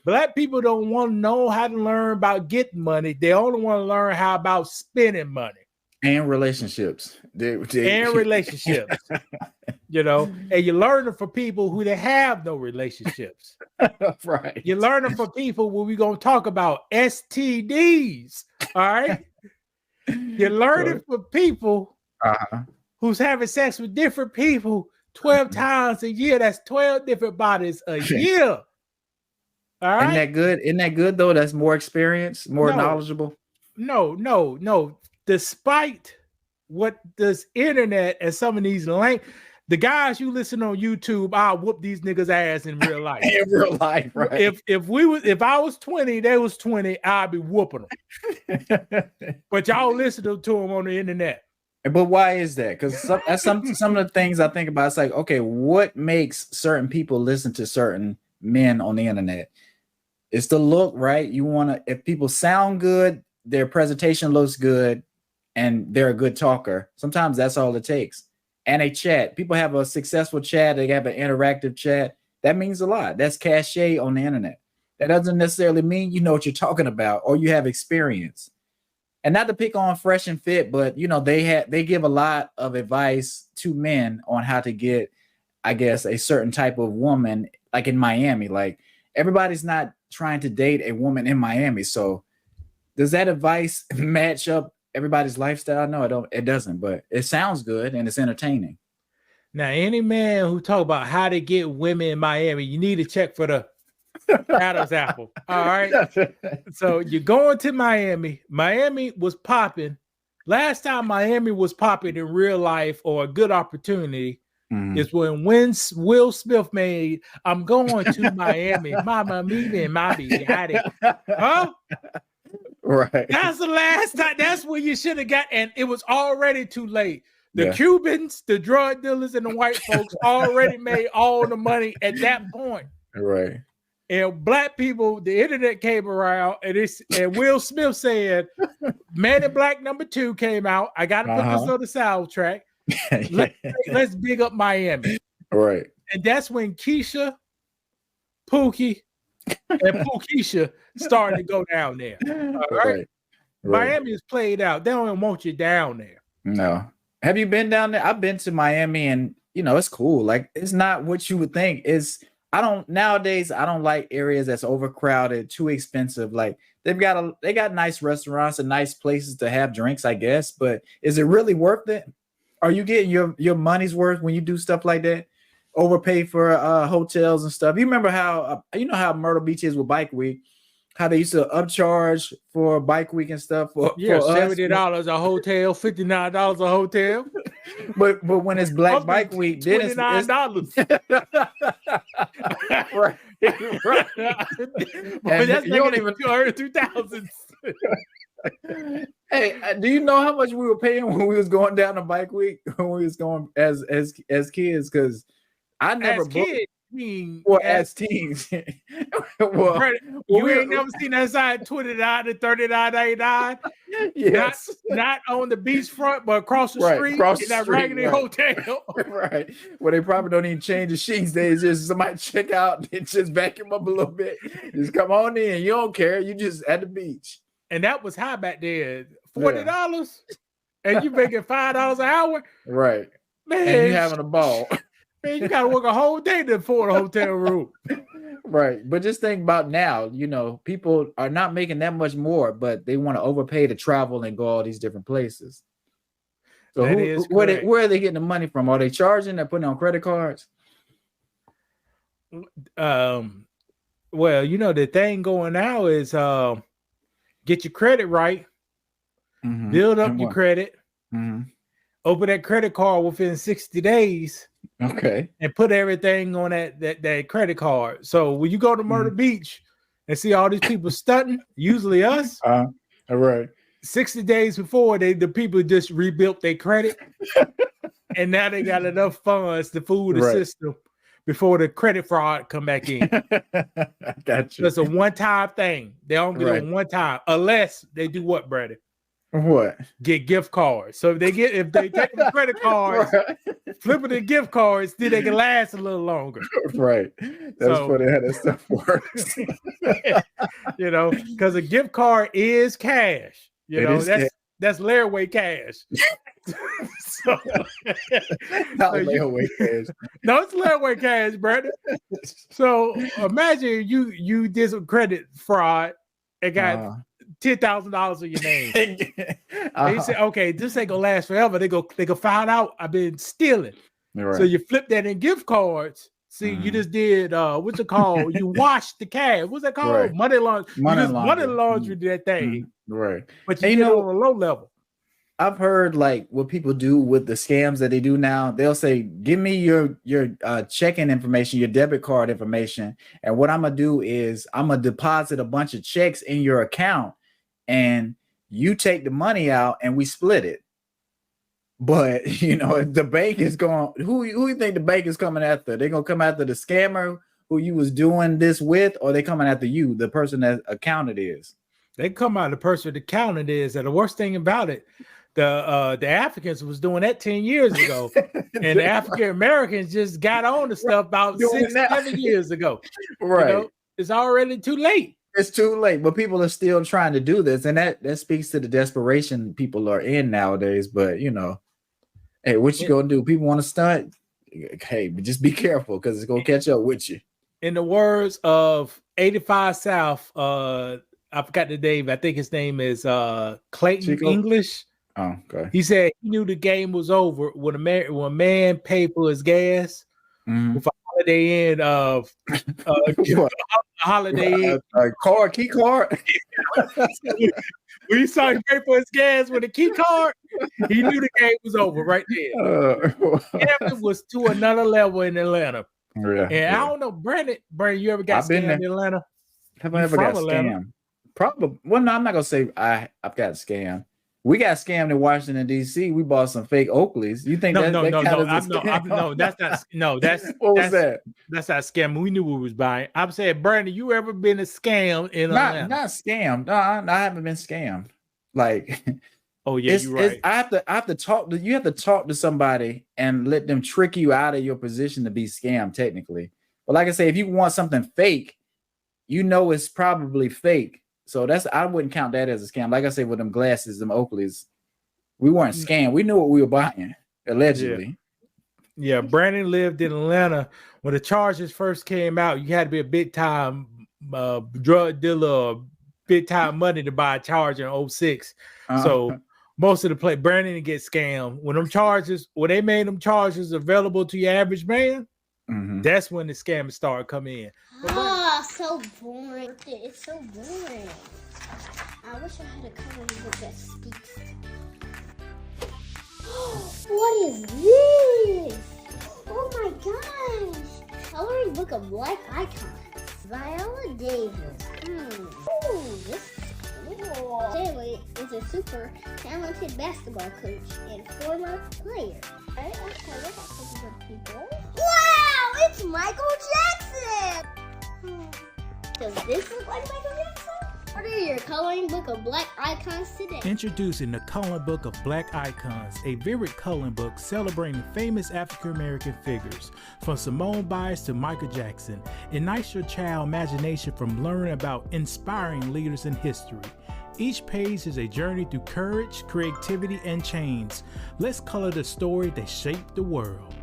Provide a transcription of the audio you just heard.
Black people don't want to know how to learn about getting money. They only want to learn how about spending money and relationships. And relationships. You know, and you learn it from people who they have no relationships. Right. You learn it from people where we're gonna talk about STDs. All right. You learn it from people who's having sex with different people 12 times a year. That's 12 different bodies a year. All right. Isn't that good though? That's more experience, more knowledgeable. No. Despite what this internet and some of these the guys you listen on YouTube, I'll whoop these niggas' ass in real life. In real life, right? If I was 20, they was 20, I'd be whooping them. But y'all listen to them on the internet. But why is that? Because some of the things I think about, it's like, okay, what makes certain people listen to certain men on the internet? It's the look, right? You want to, if people sound good, their presentation looks good, and they're a good talker. Sometimes that's all it takes. And a chat. People have a successful chat. They have an interactive chat. That means a lot. That's cachet on the internet. That doesn't necessarily mean you know what you're talking about or you have experience. And not to pick on Fresh and Fit, but you know, they give a lot of advice to men on how to get, I guess, a certain type of woman, like in Miami. Like everybody's not trying to date a woman in Miami. So does that advice match up everybody's lifestyle? No, it doesn't, but it sounds good and it's entertaining. Now, any man who talk about how to get women in Miami, you need to check for the Adam's apple. All right. So you're going to Miami. Miami was popping. Last time Miami was popping in real life or a good opportunity is when Will Smith made I'm going to Miami. Mama, me and Mommy. Huh? Right. That's the last time. That's when you should have got, and it was already too late. The Cubans, the drug dealers, and the white folks already made all the money at that point. Right. And black people, the internet came around, and Will Smith said, "Man in Black #2" came out. I got to put this on the soundtrack. Let's big up Miami. Right. And that's when Keisha, Pookie, and Pookeisha started to go down there. All right. Miami is played out. They don't even want you down there. No. Have you been down there? I've been to Miami, and you know, it's cool. Like, it's not what you would think. Nowadays I don't like areas that's overcrowded, too expensive. Like they got nice restaurants and nice places to have drinks, I guess, but is it really worth it? Are you getting your money's worth when you do stuff like that? Overpay for hotels and stuff. You remember how how Myrtle Beach is with Bike Week, how they used to upcharge for Bike Week and stuff for $70 a hotel, $59 a hotel. But when it's Black Bike Week, then it's $29. Right. But that's you don't even earn 2000s. Hey, do you know how much we were paying when we was going down to Bike Week, when we was going as kids? Because I never as teens. Well, you ain't never seen that side $29 and $39.99. Yes, not on the beachfront, but across the street in that raggedy hotel. Right. Well, they probably don't even change the sheets. They just somebody check out and just vacuum up a little bit. Just come on in. You don't care. You just at the beach. And that was high back then. $40, and you making $5 an hour. Right, man. And you having a ball. Man, you gotta work a whole day to afford a hotel room. Right. But just think about now, you know, people are not making that much more, but they want to overpay to travel and go all these different places. So where are they getting the money from? Are they charging? They're putting on credit cards? Well, you know, the thing going now is get your credit right, build up your credit, open that credit card within 60 days. Okay. And put everything on that credit card. So when you go to Myrtle Beach and see all these people stunting, usually us, all right. 60 days before the people just rebuilt their credit, and now they got enough funds to fool the system before the credit fraud come back in. Gotcha. It's a one-time thing. They don't get it one time unless they do what, Brady? What? Get gift cards. So if they take the credit cards, Right. flip it to gift cards, then they can last a little longer. Right. That's So- funny how that stuff works. You know, because a gift card is cash. You It know, is that's layaway cash. So, Not so layaway cash. no, it's layaway cash, Brandon. So imagine you did some credit fraud and got $10,000 in your name. And you say, okay, this ain't gonna last forever. They go find out I've been stealing. Right. So you flip that in gift cards. See, you just did what's it called? You washed the cash. What's that called? Right. Money laundry. Money Money laundry that thing. Right. But you did it on a low level. I've heard like what people do with the scams that they do now. They'll say, "Give me your checking information, your debit card information, and what I'm gonna do is I'm gonna deposit a bunch of checks in your account, and you take the money out, and we split it." But you know, the bank is going. Who you think the bank is coming after? They're gonna come after the scammer who you was doing this with, or they coming after you, the person that account it is? They come out the person the account it is, and the worst thing about it. The Africans was doing that 10 years ago, and the African Americans just got on the stuff about 6-7 years ago. Right, you know, it's already too late. It's too late, but people are still trying to do this, and that speaks to the desperation people are in nowadays. But you know, hey, what you gonna do? People want to stunt. Hey, but just be careful because it's gonna catch up with you. In the words of 85 South, I forgot the name. I think his name is Clayton Chico? English. Oh, okay. He said he knew the game was over when a man paid for his gas with a Holiday Inn of Holiday Inn key card. When he saw him pay for his gas with a key card, he knew the game was over right there. It was to another level in Atlanta. I don't know, Brandon, you ever got scammed in Atlanta? Have I ever got scammed? Probably. Well, no, I'm not gonna say I've got scammed. We got scammed in Washington D.C. We bought some fake Oakleys. You think that's not. What was that? That's not scam. We knew we was buying. I'm saying, Brandon, you ever been a scam in Atlanta? Not scammed. No, I haven't been scammed. Like, oh yeah, you're right. I have to talk to you. Have to talk to somebody and let them trick you out of your position to be scammed. Technically, but like I say, if you want something fake, you know it's probably fake. So I wouldn't count that as a scam. Like I said, with them glasses, them Oakleys, we weren't scammed. We knew what we were buying, allegedly. Yeah, Brandon lived in Atlanta when the charges first came out. You had to be a big time drug dealer, big time money to buy a charge in 06. So most of the play, Brandon didn't get scammed. When they made them charges available to your average man, that's when the scammers started coming in. So boring. It's so boring. I wish I had a coloring book that speaks. What is this? Oh my gosh. Coloring book of black icons. Viola Davis. Ooh, this is cool. Haley is a super talented basketball coach and former player. Okay, look at pictures of people. Wow, it's Michael Jackson! Does this look like Michael Jackson? Order your coloring book of black icons today. Introducing the Coloring Book of Black Icons, a vivid coloring book celebrating famous African-American figures, from Simone Biles to Michael Jackson. Ignites your child's imagination from learning about inspiring leaders in history. Each page is a journey through courage, creativity, and change. Let's color the story that shaped the world.